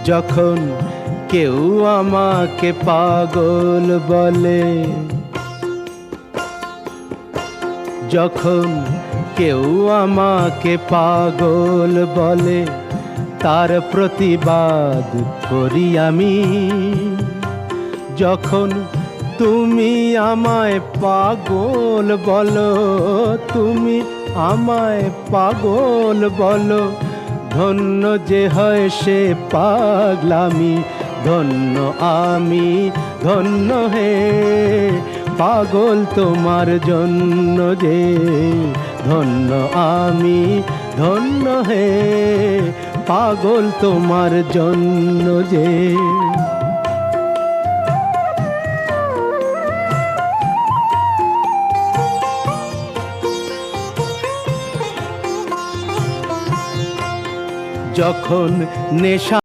যখন কেউ আমাকে পাগল বলে, যখন কেউ আমাকে পাগল বলে, তার প্রতিবাদ করি আমি। যখন তুমি আমায় পাগল বলো, তুমি আমায় পাগল বলো, ধন্য যে হয় সে পাগলামি। ধন্য আমি, ধন্য হে পাগল তোমার জন্য যে। ধন্য আমি, ধন্য হে পাগল তোমার জন্য যে। যখন নেশা